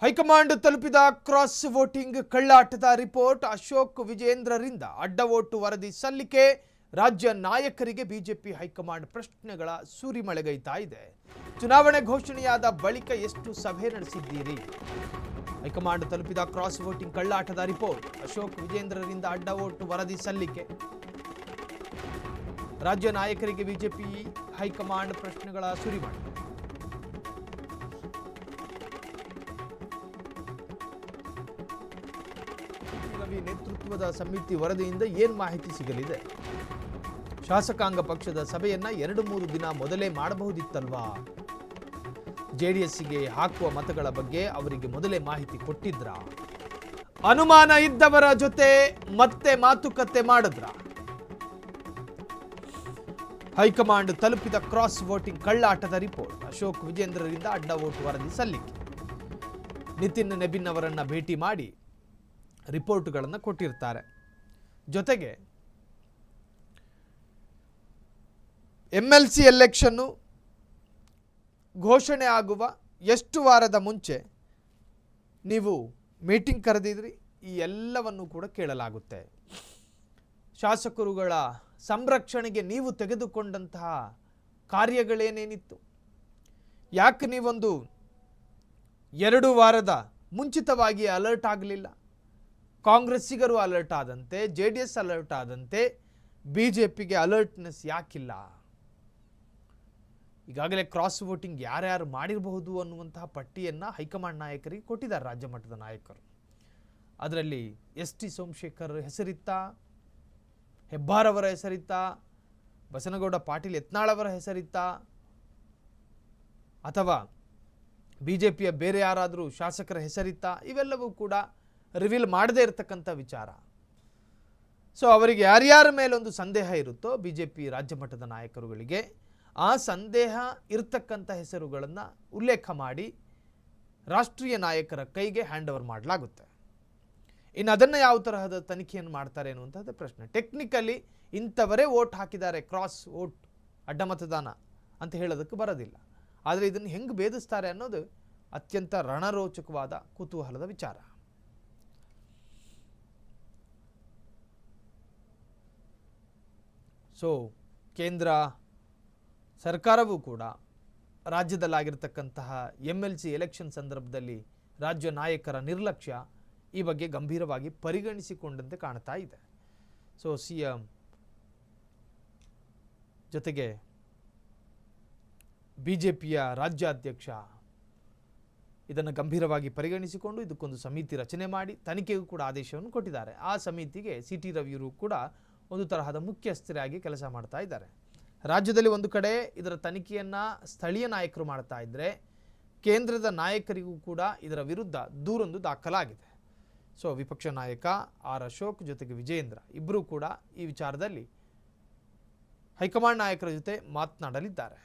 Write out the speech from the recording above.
High command ತಲುಪಿದ cross voting ಕಳ್ಳಾಟದ report. Ashok ವಿಜೇಂದ್ರರಿಂದ ಅಡ್ಡ vote ವರದಿ ಸಲ್ಲಿಕೆ. ರಾಜ್ಯ ನಾಯಕರಿಗೆ ಬಿಜೆಪಿ ಹೈಕಮಾಂಡ್ ಪ್ರಶ್ನೆಗಳ ಸುರಿಮಳೆಗೈತಾ ಇದೆ. ಚುನಾವಣೆ ಘೋಷಣೆಯಾದ ಬಳಿಕ ಎಷ್ಟು ಸಭೆ ನಡೆಸಿದ್ದೀರಿ? ಹೈಕಮಾಂಡ್ ತಲುಪಿದ ಕ್ರಾಸ್ ವೋಟಿಂಗ್ ಕಳ್ಳಾಟದ ರಿಪೋರ್ಟ್. ಅಶೋಕ್ ವಿಜೇಂದ್ರರಿಂದ ಅಡ್ಡ ವೋಟ್ ವರದಿ ಸಲ್ಲಿಕೆ. ರಾಜ್ಯ ನಾಯಕರಿಗೆ ಬಿಜೆಪಿ ಹೈಕಮಾಂಡ್ ಪ್ರಶ್ನೆಗಳ ಸುರಿಮಳೆ. ರವಿ ನೇತೃತ್ವದ ಸಮಿತಿ ವರದಿಯಿಂದ ಏನು ಮಾಹಿತಿ ಸಿಗಲಿದೆ? ಶಾಸಕಾಂಗ ಪಕ್ಷದ ಸಭೆಯನ್ನ 2-3 ದಿನ ಮೊದಲೇ ಮಾಡಬಹುದಿತ್ತಲ್ವಾ? ಜೆಡಿಎಸ್ಗೆ ಹಾಕುವ ಮತಗಳ ಬಗ್ಗೆ ಅವರಿಗೆ ಮೊದಲೇ ಮಾಹಿತಿ ಕೊಟ್ಟಿದ್ರ? ಅನುಮಾನ ಇದ್ದವರ ಜೊತೆ ಮತ್ತೆ ಮಾತುಕತೆ ಮಾಡಿದ್ರ? ಹೈಕಮಾಂಡ್ ತಲುಪಿದ ಕ್ರಾಸ್ ವೋಟಿಂಗ್ ಕಳ್ಳಾಟದ ರಿಪೋರ್ಟ್. ಅಶೋಕ್ ವಿಜೇಂದ್ರರಿಂದ ಅಡ್ಡ ವೋಟ್ ವರದಿ ಸಲ್ಲಿಕೆ. ನಿತಿನ್ ನೆಬಿನ್ ಅವರನ್ನ ಭೇಟಿ ಮಾಡಿ ರಿಪೋರ್ಟ್ಗಳನ್ನು ಕೊಟ್ಟಿರ್ತಾರೆ. ಜೊತೆಗೆ MLC ಎಲೆಕ್ಷನ್ನು ಘೋಷಣೆ ಆಗುವ ಎಷ್ಟು ವಾರದ ಮುಂಚೆ ನೀವು ಮೀಟಿಂಗ್ ಕರೆದಿದ್ರಿ, ಈ ಎಲ್ಲವನ್ನು ಕೂಡ ಕೇಳಲಾಗುತ್ತೆ. ಶಾಸಕರುಗಳ ಸಂರಕ್ಷಣೆಗೆ ನೀವು ತೆಗೆದುಕೊಂಡಂತಹ ಕಾರ್ಯಗಳೇನೇನಿತ್ತು? ಯಾಕೆ ನೀವೊಂದು 2 ವಾರದ ಮುಂಚಿತವಾಗಿ ಅಲರ್ಟ್ ಆಗಲಿಲ್ಲ? ಕಾಂಗ್ರೆಸ್ಸಿಗರು ಅಲರ್ಟ್ ಆದಂತೆ, JDS ಅಲರ್ಟ್ ಆದಂತೆ ಬಿಜೆಪಿಗೆ ಅಲರ್ಟ್ನೆಸ್ ಯಾಕಿಲ್ಲ? ಈಗಾಗಲೇ ಕ್ರಾಸ್ ವೋಟಿಂಗ್ ಯಾರ್ಯಾರು ಮಾಡಿರಬಹುದು ಅನ್ನುವಂತಹ ಪಟ್ಟಿಯನ್ನು ಹೈಕಮಾಂಡ್ ನಾಯಕರಿಗೆ ಕೊಟ್ಟಿದ್ದಾರೆ ರಾಜ್ಯ ಮಟ್ಟದ ನಾಯಕರು. ಅದರಲ್ಲಿ ST ಸೋಮಶೇಖರ್ ಹೆಸರಿತ್ತಾ? ಹೆಬ್ಬಾರ್ ಅವರ ಹೆಸರಿತ್ತಾ? ಬಸನಗೌಡ ಪಾಟೀಲ್ ಯತ್ನಾಳ್ ಅವರ ಹೆಸರಿತ್ತಾ? ಅಥವಾ ಬಿಜೆಪಿಯ ಬೇರೆ ಯಾರಾದರೂ ಶಾಸಕರ ಹೆಸರಿತ್ತಾ? ಇವೆಲ್ಲವೂ ಕೂಡ ರಿವೀಲ್ ಮಾಡದೇ ಇರತಕ್ಕಂಥ ವಿಚಾರ. ಸೊ ಅವರಿಗೆ ಯಾರ್ಯಾರ ಮೇಲೊಂದು ಸಂದೇಹ ಇರುತ್ತೋ ಬಿಜೆಪಿ ರಾಜ್ಯ ಮಟ್ಟದ ನಾಯಕರುಗಳಿಗೆ, ಆ ಸಂದೇಹ ಇರತಕ್ಕಂಥ ಹೆಸರುಗಳನ್ನು ಉಲ್ಲೇಖ ಮಾಡಿ ರಾಷ್ಟ್ರೀಯ ನಾಯಕರ ಕೈಗೆ ಹ್ಯಾಂಡ್ ಓವರ್ ಮಾಡಲಾಗುತ್ತೆ. ಇನ್ನು ಅದನ್ನು ಯಾವ ತರಹದ ತನಿಖೆಯನ್ನು ಮಾಡ್ತಾರೆ ಅನ್ನುವಂಥದ್ದು ಪ್ರಶ್ನೆ. ಟೆಕ್ನಿಕಲಿ ಇಂಥವರೇ ವೋಟ್ ಹಾಕಿದ್ದಾರೆ, ಕ್ರಾಸ್ ವೋಟ್ ಅಡ್ಡ ಮತದಾನ ಅಂತ ಹೇಳೋದಕ್ಕೆ ಬರೋದಿಲ್ಲ. ಆದರೆ ಇದನ್ನು ಹೆಂಗೆ ಭೇದಿಸ್ತಾರೆ ಅನ್ನೋದು ಅತ್ಯಂತ ರಣರೋಚಕವಾದ ಕುತೂಹಲದ ವಿಚಾರ. ಸೊ ಕೇಂದ್ರ ಸರ್ಕಾರವೂ ಕೂಡ ರಾಜ್ಯದಲ್ಲಾಗಿರ್ತಕ್ಕಂತಹ MLC ಎಲೆಕ್ಷನ್ ಸಂದರ್ಭದಲ್ಲಿ ರಾಜ್ಯ ನಾಯಕರ ನಿರ್ಲಕ್ಷ್ಯ ಈ ಬಗ್ಗೆ ಗಂಭೀರವಾಗಿ ಪರಿಗಣಿಸಿಕೊಂಡಂತೆ ಕಾಣ್ತಾ ಇದೆ. ಸೊ CM ಜೊತೆಗೆ ಬಿಜೆಪಿಯ ರಾಜ್ಯಾಧ್ಯಕ್ಷ ಇದನ್ನು ಗಂಭೀರವಾಗಿ ಪರಿಗಣಿಸಿಕೊಂಡು ಇದಕ್ಕೊಂದು ಸಮಿತಿ ರಚನೆ ಮಾಡಿ ತನಿಖೆಗೂ ಕೂಡ ಆದೇಶವನ್ನು ಕೊಟ್ಟಿದ್ದಾರೆ. ಆ ಸಮಿತಿಗೆ CT ರವಿಯವರು ಕೂಡ ಒಂದು ತರಹದ ಮುಖ್ಯಸ್ಥರಾಗಿ ಕೆಲಸ ಮಾಡ್ತಾ ಇದ್ದಾರೆ. ರಾಜ್ಯದಲ್ಲಿ ಒಂದು ಕಡೆ ಇದರ ತನಿಖೆಯನ್ನು ಸ್ಥಳೀಯ ನಾಯಕರು ಮಾಡ್ತಾ ಇದ್ದರೆ, ಕೇಂದ್ರದ ನಾಯಕರಿಗೂ ಕೂಡ ಇದರ ವಿರುದ್ಧ ದೂರೊಂದು ದಾಖಲಾಗಿದೆ. ಸೊ ವಿಪಕ್ಷ ನಾಯಕ R ಅಶೋಕ್ ಜೊತೆಗೆ ವಿಜೇಂದ್ರ ಇಬ್ಬರೂ ಕೂಡ ಈ ವಿಚಾರದಲ್ಲಿ ಹೈಕಮಾಂಡ್ ನಾಯಕರ ಜೊತೆ ಮಾತನಾಡಲಿದ್ದಾರೆ.